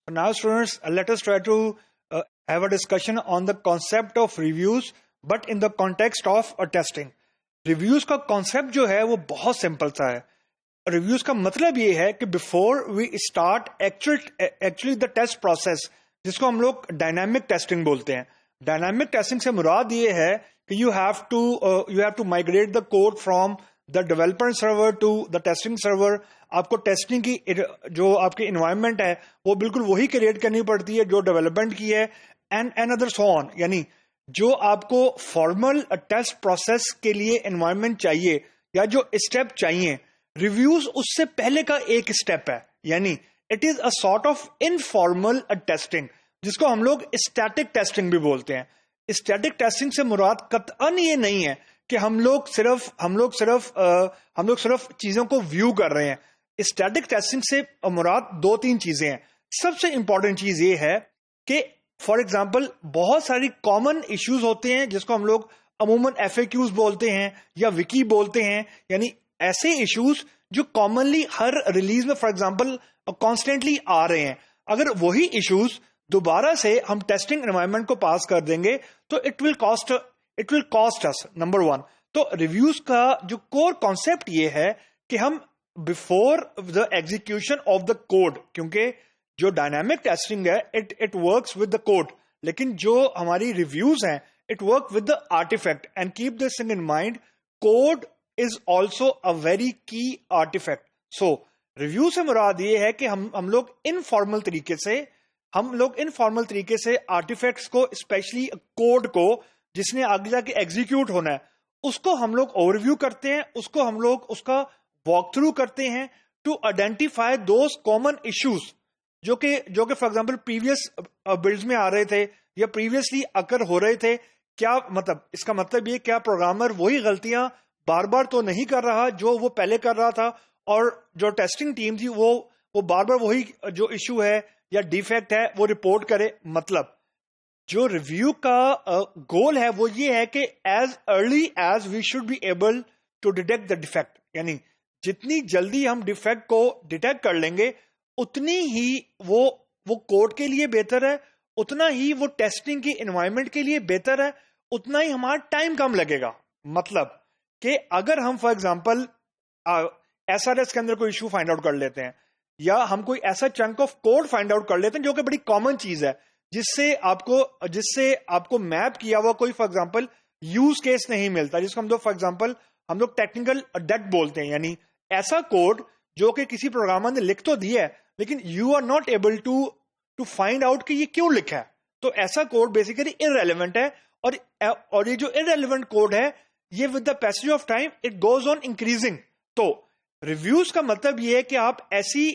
Now, students, let us try to have a discussion on the concept of reviews, but in the context of a testing. Reviews का concept जो है वो बहुत simple सा है. Reviews का मतलब ये है कि before we start actually the test process, जिसको हम लोग dynamic testing बोलते हैं. Dynamic testing से मुराद ये है कि you have to migrate the code from the developer server to the testing server. आपको टेस्टिंग की जो आपकी इन्वायरमेंट है वो बिल्कुल वही क्रिएट करनी पड़ती है जो डेवलपमेंट की है एंड अदर सो ऑन. यानी जो आपको फॉर्मल टेस्ट प्रोसेस के लिए इन्वायरमेंट चाहिए या जो स्टेप चाहिए, रिव्यूज उससे पहले का एक स्टेप है. यानी it is a sort of informal testing, जिसको हम लोग स्टैटिक टेस्टिंग भी बोलते हैं. स्टैटिक टेस्टिंग से मुराद कतई ये नहीं है कि हम लोग सिर्फ चीजों को व्यू कर रहे हैं. स्टैटिक टेस्टिंग से मुराद दो तीन चीजें हैं. सबसे इंपॉर्टेंट चीज ये है कि फॉर एग्जांपल बहुत सारी कॉमन इश्यूज होते हैं जिसको हम लोग अमूमन FAQs बोलते हैं या विकी बोलते हैं. यानी ऐसे इश्यूज जो कॉमनली हर रिलीज में फॉर एग्जांपल कॉन्स्टेंटली आ रहे हैं, अगर वही इश्यूज दोबारा से हम टेस्टिंग एनवायरनमेंट को पास कर देंगे तो it will cost us. Number one, तो रिव्यूज का जो कोर कॉन्सेप्ट ये है कि हम before the execution of the code, क्योंकि जो डायनामिक टेस्टिंग है it works with the code, लेकिन जो हमारी रिव्यूज हैं it work with the artefact. And keep this thing in mind, code is also a very key artefact. So review से मुराद ये है कि हम लोग इनफॉर्मल तरीके से आर्टिफैक्ट्स को, स्पेशली कोड को जिसने आगे जाके एग्जीक्यूट होना है, उसको हम लोग ओवरव्यू करते हैं, उसको हम लोग उसका वॉक थ्रू करते हैं to identify those common issues जो कि फॉर एग्जांपल प्रीवियस बिल्ड्स में आ रहे थे या प्रीवियसली अकर हो रहे थे. क्या मतलब, इसका मतलब ये क्या प्रोग्रामर वही गलतियां बार बार तो नहीं कर रहा जो वो पहले कर रहा था, और जो टेस्टिंग टीम थी वो बार बार वही जो इश्यू है या डिफेक्ट है वो रिपोर्ट करे. मतलब जो रिव्यू का गोल है वो ये है कि as early as we should be able to detect the defect. यानी जितनी जल्दी हम डिफेक्ट को डिटेक्ट कर लेंगे उतनी ही वो कोड के लिए बेहतर है, उतना ही वो टेस्टिंग की एनवायरनमेंट के लिए बेहतर है, उतना ही हमारा टाइम कम लगेगा. मतलब कि अगर हम फॉर एग्जांपल SRS के अंदर कोई इशू फाइंड आउट कर लेते हैं या हम कोई ऐसा chunk of code find out कर लेते हैं जो कि बड़ी कॉमन चीज है, जिससे आपको मैप किया हुआ कोई फॉर एग्जांपल यूज केस नहीं मिलता, जिसको हम लोग फॉर एग्जांपल हम लोग टेक्निकल डेट बोलते हैं. यानी ऐसा कोड जो कि किसी प्रोग्रामर ने लिख तो दिया है लेकिन you are not able to find out कि ये क्यों लिखा है. तो ऐसा कोड बेसिकली इररेलेवेंट है, और ये जो इररेलेवेंट कोड है ये with the passage of time it goes on increasing. तो रिव्यूज का मतलब ये है कि आप ऐसी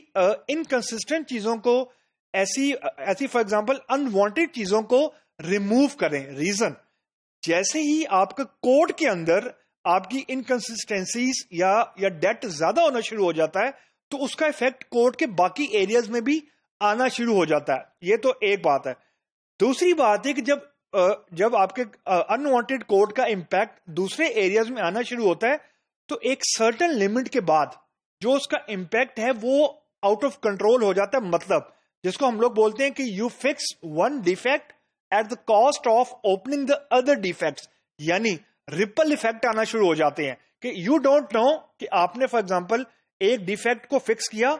इनकंसिस्टेंट चीजों को, ऐसी फॉर एग्जांपल अनवांटेड चीजों को रिमूव करें. रीजन, जैसे ही आपका कोड के अंदर आपकी इनकंसिस्टेंसीज या डेट ज्यादा होना शुरू हो जाता है तो उसका इफेक्ट कोड के बाकी एरियाज में भी आना शुरू हो जाता है. ये तो एक बात है. दूसरी बात है कि जब आपके अनवांटेड कोड का इंपैक्ट दूसरे एरियाज में आना शुरू होता है तो एक सर्टेन लिमिट के बाद जो उसका इंपैक्ट है वो आउट ऑफ कंट्रोल हो जाता है. मतलब जिसको हम लोग बोलते हैं कि you fix one defect at the cost of opening the other defects. यानी रिपल इफेक्ट आना शुरू हो जाते हैं कि यू डोंट नो कि आपने फॉर एग्जांपल एक डिफेक्ट को फिक्स किया,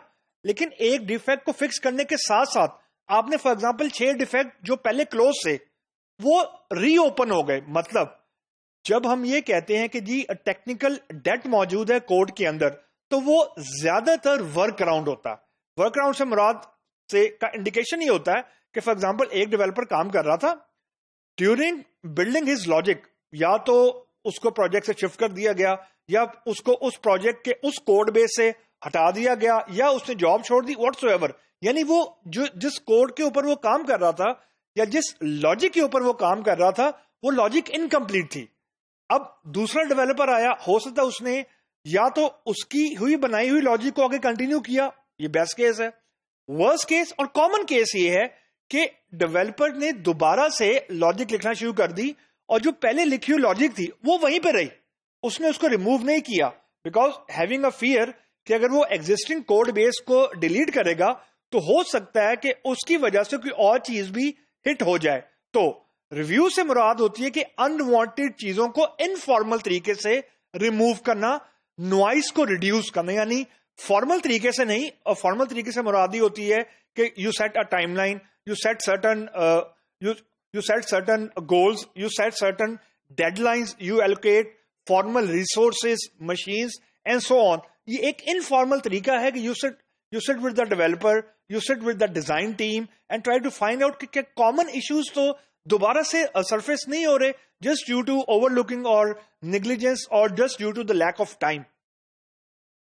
लेकिन एक डिफेक्ट को फिक्स करने के साथ साथ आपने फॉर एग्जांपल 6 डिफेक्ट जो पहले क्लोज से वो रीओपन हो गए. मतलब जब हम ये कहते हैं कि जी टेक्निकल डेट मौजूद है कोड के अंदर, तो वो ज्यादातर वर्क अराउंड होता है. वर्क अराउंड से मुराद से का इंडिकेशन ये होता है कि फॉर एग्जांपल एक डेवलपर काम कर रहा था, ड्यूरिंग बिल्डिंग हिज लॉजिक या तो उसको प्रोजेक्ट से शिफ्ट कर दिया गया या उसको उस प्रोजेक्ट के उस कोड बेस से हटा दिया गया या उसने जॉब छोड़ दी, व्हाटसोएवर. यानी वो जिस कोड के ऊपर वो काम कर रहा था या जिस लॉजिक के ऊपर वो काम कर रहा था वो लॉजिक इनकम्प्लीट थी. अब दूसरा डेवलपर आया, हो सकता उसने या तो उसकी हुई बनाई हुई लॉजिक को आगे कंटिन्यू किया, ये बेस्ट केस है. वर्स्ट केस और कॉमन केस ये है कि डेवलपर ने दोबारा से लॉजिक लिखना शुरू कर दी और जो पहले लिखी हुई लॉजिक थी वो वहीं पे रही, उसने उसको रिमूव नहीं किया, बिकॉज हैविंग अ फियर कि अगर वो एग्जिस्टिंग कोड बेस को डिलीट करेगा तो हो सकता है कि उसकी वजह से कोई और चीज भी हिट हो जाए। तो रिव्यू से मुराद होती है कि अनवांटेड चीजों को इनफॉर्मल तरीके से रिमूव करना, नॉइस को रिड्यूस करना, यानी फॉर्मल तरीके से नहीं। और फॉर्मल तरीके से मुराद ही होती है कि you set a timeline, you set certain goals, you set certain deadlines, you allocate formal resources, machines and so on. ये एक इनफॉर्मल तरीका है कि you sit with the developer, you sit with the design team and try to find out कि क्या common issues तो दोबारा से सरफेस नहीं हो रहे, जस्ट ड्यू टू ओवरलुकिंग और नेग्लिजेंस और just due to the lack of time.